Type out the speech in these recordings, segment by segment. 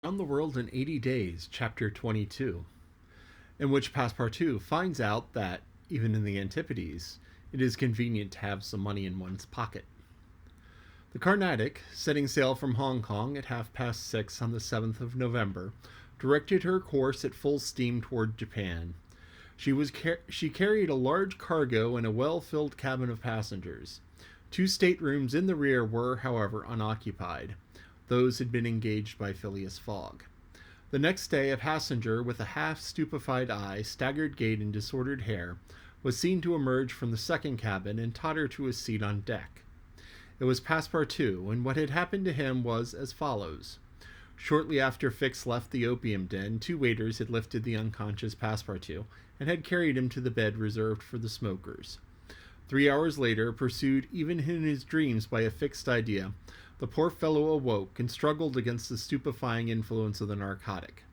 Around the World in 80 Days, Chapter 22, in which Passepartout finds out that, even in the Antipodes, it is convenient to have some money in one's pocket. The Carnatic, setting sail from Hong Kong at 6:30 on the 7th of November, directed her course at full steam toward Japan. She carried a large cargo and a well-filled cabin of passengers. Two staterooms in the rear were, however, unoccupied. Those had been engaged by Phileas Fogg. The next day, a passenger with a half-stupefied eye, staggered gait, and disordered hair was seen to emerge from the second cabin and totter to his seat on deck. It was Passepartout, and what had happened to him was as follows. Shortly after Fix left the opium den, two waiters had lifted the unconscious Passepartout and had carried him to the bed reserved for the smokers. 3 hours later, pursued even in his dreams by a fixed idea, the poor fellow awoke and struggled against the stupefying influence of the narcotic.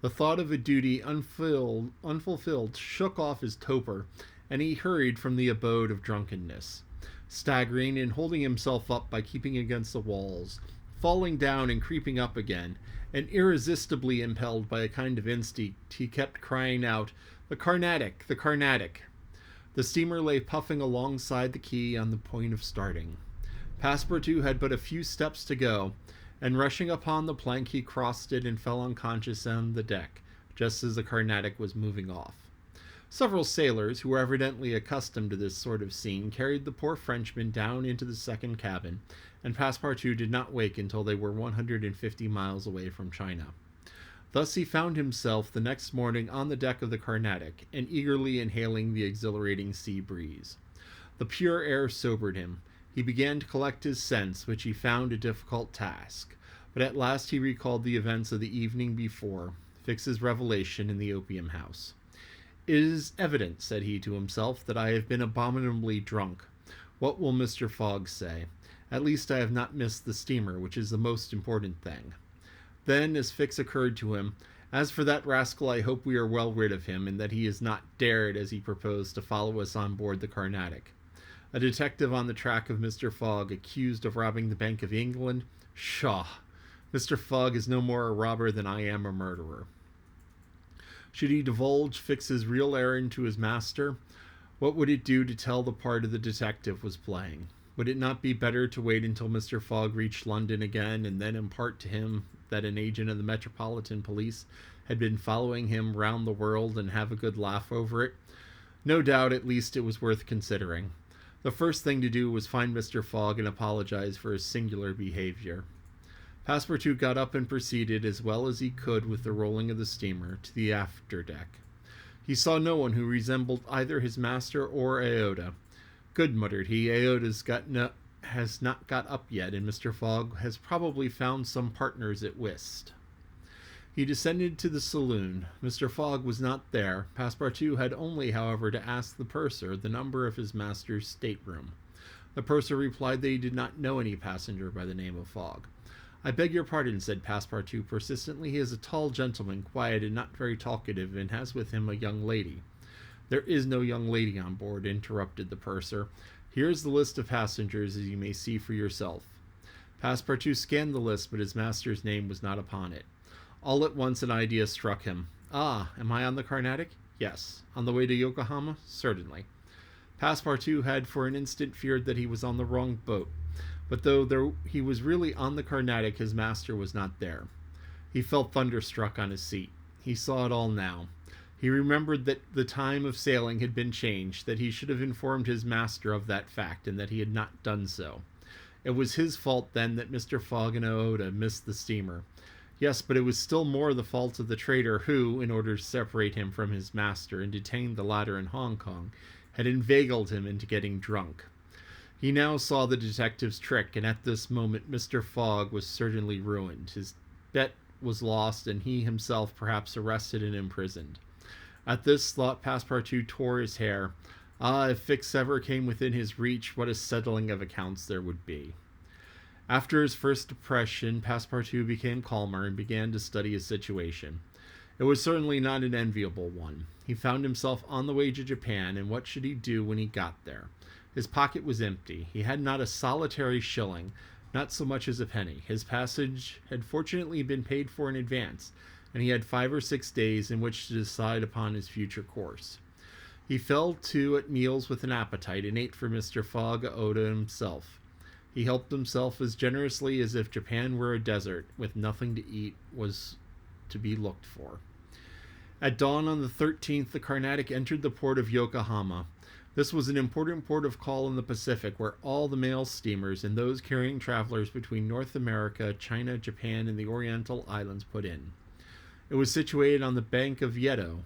The thought of a duty unfulfilled shook off his torpor, and he hurried from the abode of drunkenness, staggering and holding himself up by keeping against the walls, falling down and creeping up again, and irresistibly impelled by a kind of instinct, he kept crying out, "The Carnatic! The Carnatic!" The steamer lay puffing alongside the quay on the point of starting. Passepartout had but a few steps to go, and rushing upon the plank he crossed it and fell unconscious on the deck, just as the Carnatic was moving off. Several sailors, who were evidently accustomed to this sort of scene, carried the poor Frenchman down into the second cabin, and Passepartout did not wake until they were 150 miles away from China. Thus he found himself the next morning on the deck of the Carnatic, and eagerly inhaling the exhilarating sea breeze. The pure air sobered him. He began to collect his sense, which he found a difficult task, but at last he recalled the events of the evening before, Fix's revelation in the opium house. "It is evident," said he to himself, "that I have been abominably drunk. What will Mr. Fogg say? At least I have not missed the steamer, which is the most important thing." Then, as Fix occurred to him, "As for that rascal, I hope we are well rid of him, and that he has not dared, as he proposed, to follow us on board the Carnatic. A detective on the track of Mr. Fogg, accused of robbing the Bank of England? Pshaw! Mr. Fogg is no more a robber than I am a murderer." Should he divulge Fix's real errand to his master? What would it do to tell the part of the detective was playing? Would it not be better to wait until Mr. Fogg reached London again, and then impart to him that an agent of the Metropolitan Police had been following him round the world, and have a good laugh over it? No doubt, at least, it was worth considering. The first thing to do was find Mr. Fogg and apologize for his singular behavior. Passepartout got up and proceeded, as well as he could with the rolling of the steamer, to the after-deck. He saw no one who resembled either his master or Aouda. "Good," muttered he, "Aouda has not got up yet, and Mr. Fogg has probably found some partners at whist." He descended to the saloon. Mr. Fogg was not there. Passepartout had only, however, to ask the purser the number of his master's stateroom. The purser replied that he did not know any passenger by the name of Fogg. "I beg your pardon," said Passepartout persistently. "He is a tall gentleman, quiet and not very talkative, and has with him a young lady." "There is no young lady on board," interrupted the purser. "Here is the list of passengers, as you may see for yourself." Passepartout scanned the list, but his master's name was not upon it. All at once an idea struck him. "Ah, am I on the Carnatic? Yes. On the way to Yokohama? Certainly." Passepartout had for an instant feared that he was on the wrong boat, but though he was really on the Carnatic, his master was not there. He felt thunderstruck on his seat. He saw it all now. He remembered that the time of sailing had been changed, that he should have informed his master of that fact, and that he had not done so. It was his fault, then, that Mr. Fogg and Aouda missed the steamer. Yes, but it was still more the fault of the traitor who, in order to separate him from his master and detain the latter in Hong Kong, had inveigled him into getting drunk. He now saw the detective's trick, and at this moment Mr. Fogg was certainly ruined. His bet was lost, and he himself perhaps arrested and imprisoned. At this thought, Passepartout tore his hair. Ah, if Fix ever came within his reach, what a settling of accounts there would be. After his first depression, Passepartout became calmer and began to study his situation. It was certainly not an enviable one. He found himself on the way to Japan, and what should he do when he got there? His pocket was empty. He had not a solitary shilling, not so much as a penny. His passage had fortunately been paid for in advance, and he had 5 or 6 days in which to decide upon his future course. He fell to at meals with an appetite, and ate for Mr. Fogg Oda himself. He helped himself as generously as if Japan were a desert, with nothing to eat was to be looked for. At dawn on the 13th, the Carnatic entered the port of Yokohama. This was an important port of call in the Pacific, where all the mail steamers and those carrying travelers between North America, China, Japan, and the Oriental Islands put in. It was situated on the bank of Yedo,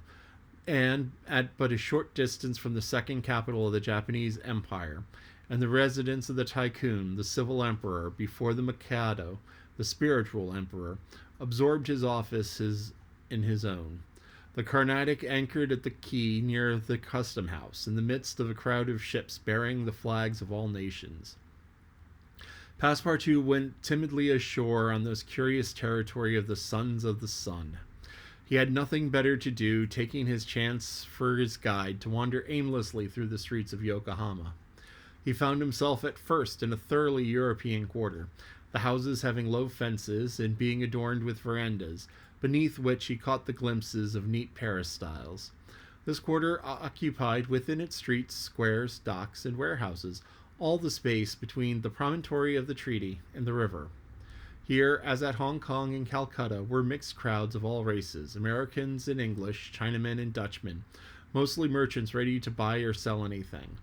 and at but a short distance from the second capital of the Japanese Empire, and the residence of the Tycoon, the civil emperor, before the Mikado, the spiritual emperor, absorbed his offices in his own. The Carnatic anchored at the quay near the custom house, in the midst of a crowd of ships bearing the flags of all nations. Passepartout went timidly ashore on this curious territory of the Sons of the Sun. He had nothing better to do, taking his chance for his guide to wander aimlessly through the streets of Yokohama. He found himself at first in a thoroughly European quarter, the houses having low fences and being adorned with verandas, beneath which he caught the glimpses of neat peristyles. This quarter occupied within its streets, squares, docks, and warehouses all the space between the promontory of the treaty and the river. Here, as at Hong Kong and Calcutta, were mixed crowds of all races, Americans and English, Chinamen and Dutchmen, mostly merchants ready to buy or sell anything.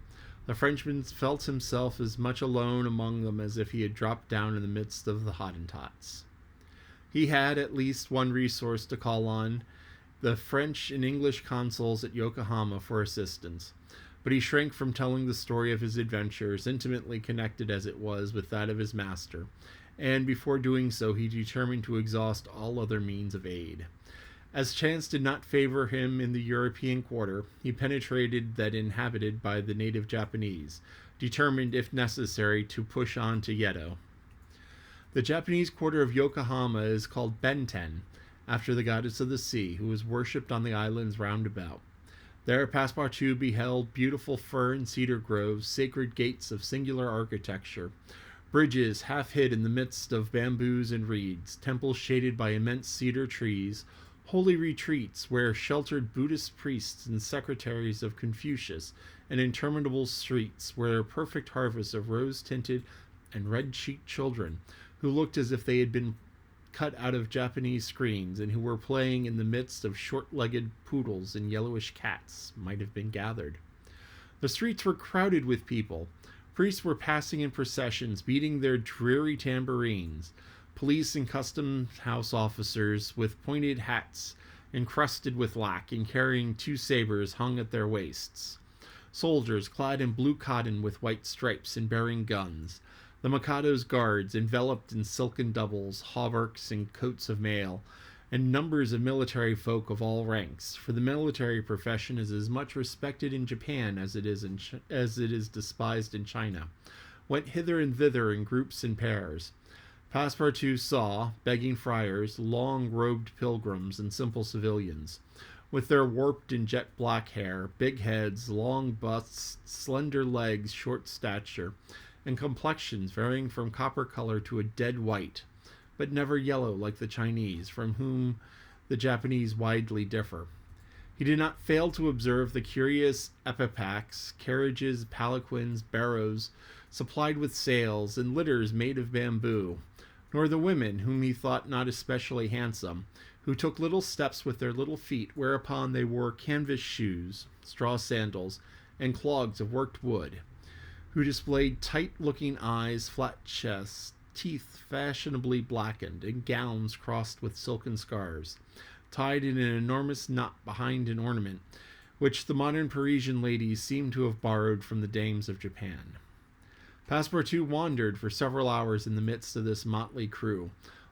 The Frenchman felt himself as much alone among them as if he had dropped down in the midst of the Hottentots. He had at least one resource to call on, the French and English consuls at Yokohama, for assistance, but he shrank from telling the story of his adventures, intimately connected as it was with that of his master, and before doing so he determined to exhaust all other means of aid. As chance did not favor him in the European quarter, he penetrated that inhabited by the native Japanese, determined, if necessary, to push on to Yedo. The Japanese quarter of Yokohama is called Benten, after the goddess of the sea, who is worshipped on the islands round about. There Passepartout beheld beautiful fir and cedar groves, sacred gates of singular architecture, bridges half hid in the midst of bamboos and reeds, temples shaded by immense cedar trees, holy retreats where sheltered Buddhist priests and secretaries of Confucius, and interminable streets where perfect harvests of rose-tinted and red-cheeked children, who looked as if they had been cut out of Japanese screens, and who were playing in the midst of short-legged poodles and yellowish cats, might have been gathered. The streets were crowded with people. Priests were passing in processions, beating their dreary tambourines. Police and custom house officers with pointed hats encrusted with lac and carrying 2 sabers hung at their waists. Soldiers clad in blue cotton with white stripes and bearing guns. The Mikado's guards, enveloped in silken doubles, hauberks, and coats of mail, and numbers of military folk of all ranks, for the military profession is as much respected in Japan as it is despised in China, went hither and thither in groups and pairs. Passepartout saw, begging friars, long-robed pilgrims, and simple civilians, with their warped and jet-black hair, big heads, long busts, slender legs, short stature, and complexions varying from copper color to a dead white, but never yellow like the Chinese, from whom the Japanese widely differ. He did not fail to observe the curious epipacs, carriages, palanquins, barrows, supplied with sails, and litters made of bamboo, nor the women, whom he thought not especially handsome, who took little steps with their little feet, whereupon they wore canvas shoes, straw sandals, and clogs of worked wood, who displayed tight-looking eyes, flat chests, teeth fashionably blackened, and gowns crossed with silken scarves, tied in an enormous knot behind an ornament, which the modern Parisian ladies seem to have borrowed from the dames of Japan. Passepartout wandered for several hours in the midst of this motley crew,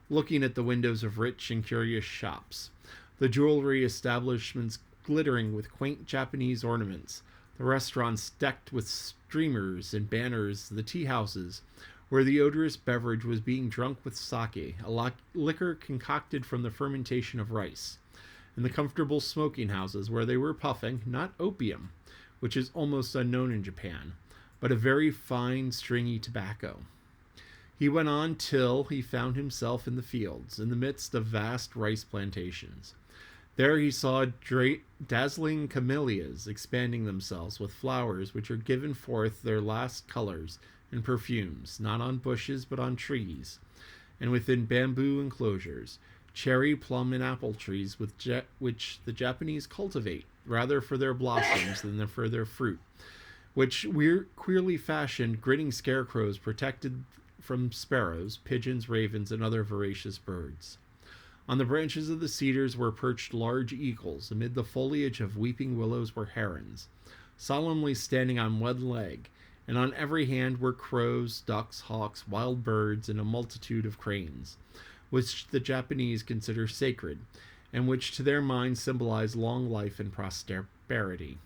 looking at the windows of rich and curious shops, the jewelry establishments glittering with quaint Japanese ornaments, the restaurants decked with streamers and banners, the tea-houses, where the odorous beverage was being drunk with sake, a liquor concocted from the fermentation of rice, and the comfortable smoking-houses, where they were puffing, not opium, which is almost unknown in Japan, but a very fine, stringy tobacco. He went on till he found himself in the fields, in the midst of vast rice plantations. There he saw dazzling camellias expanding themselves with flowers which are given forth their last colors and perfumes, not on bushes but on trees, and within bamboo enclosures, cherry, plum, and apple trees which the Japanese cultivate rather for their blossoms than for their fruit, which queerly fashioned grinning scarecrows protected from sparrows, pigeons, ravens, and other voracious birds. On the branches of the cedars were perched large eagles. Amid the foliage of weeping willows were herons, solemnly standing on one leg, and on every hand were crows, ducks, hawks, wild birds, and a multitude of cranes, which the Japanese consider sacred, and which to their minds symbolize long life and prosperity.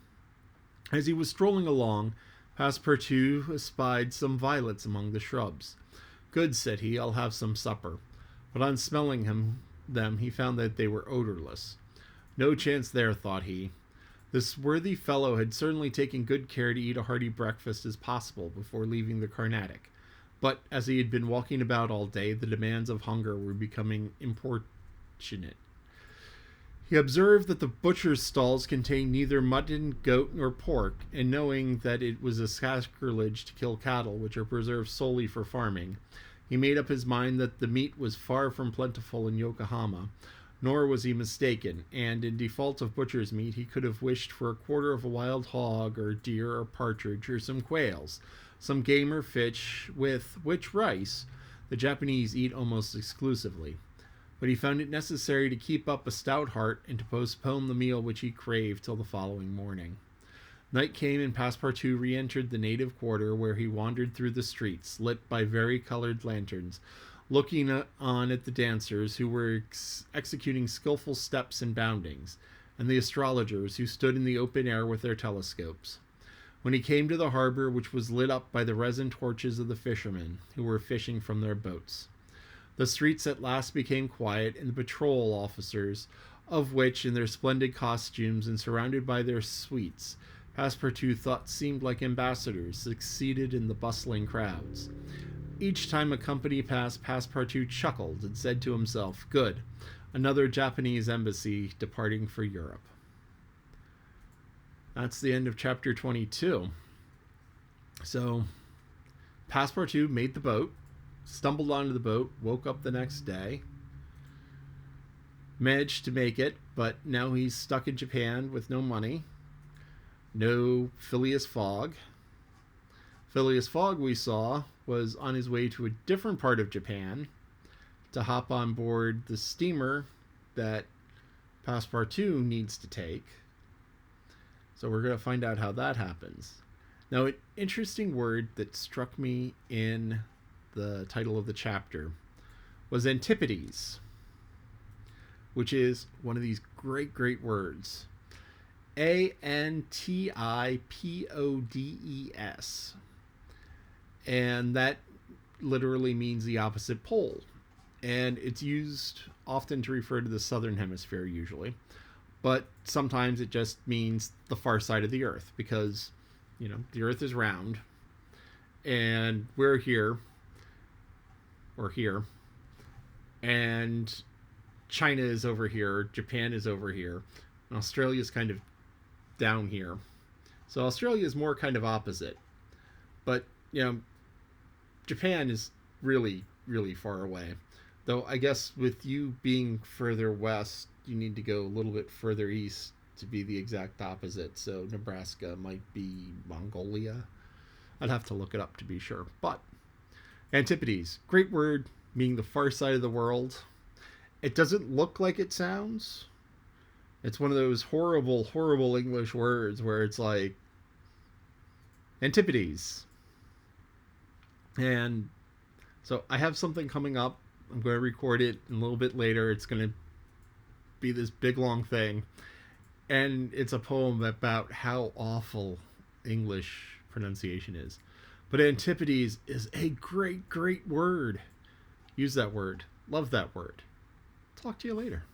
As he was strolling along, Passepartout espied some violets among the shrubs. "Good," said he, "I'll have some supper." But on smelling them, he found that they were odorless. No chance there, thought he. This worthy fellow had certainly taken good care to eat a hearty breakfast as possible before leaving the Carnatic. But as he had been walking about all day, the demands of hunger were becoming importunate. He observed that the butcher's stalls contained neither mutton, goat, nor pork, and knowing that it was a sacrilege to kill cattle, which are preserved solely for farming, he made up his mind that the meat was far from plentiful in Yokohama, nor was he mistaken, and in default of butcher's meat, he could have wished for a quarter of a wild hog, or deer, or partridge, or some quails, some game or fish, with which rice the Japanese eat almost exclusively. But he found it necessary to keep up a stout heart and to postpone the meal which he craved till the following morning. Night came, and Passepartout re-entered the native quarter, where he wandered through the streets, lit by vari-colored lanterns, looking on at the dancers, who were executing skillful steps and boundings, and the astrologers, who stood in the open air with their telescopes. When he came to the harbor, which was lit up by the resin torches of the fishermen, who were fishing from their boats, the streets at last became quiet, and the patrol officers, of which, in their splendid costumes and surrounded by their suites, Passepartout thought seemed like ambassadors, succeeded in the bustling crowds. Each time a company passed, Passepartout chuckled and said to himself, "Good, another Japanese embassy departing for Europe." That's the end of chapter 22. So, Passepartout made the boat, stumbled onto the boat, woke up the next day, managed to make it, but now he's stuck in Japan with no money, no Phileas Fogg. Phileas Fogg, we saw, was on his way to a different part of Japan to hop on board the steamer that Passepartout needs to take. So we're going to find out how that happens. Now, an interesting word that struck me in the title of the chapter was Antipodes, which is one of these great words. Antipodes. And that literally means the opposite pole. And it's used often to refer to the southern hemisphere usually. But sometimes it just means the far side of the earth, because, the earth is round and we're here, or here, and China is over here, Japan is over here, and Australia is kind of down here. So Australia is more kind of opposite. But, Japan is really far away. Though I guess with you being further west, you need to go a little bit further east to be the exact opposite. So Nebraska might be Mongolia. I'd have to look it up to be sure. But Antipodes, great word, meaning the far side of the world. It doesn't look like it sounds. It's one of those horrible English words where it's like Antipodes. And so I have something coming up. I'm going to record it a little bit later. It's going to be this big long thing. And it's a poem about how awful English pronunciation is. But Antipodes is a great word. Use that word. Love that word. Talk to you later.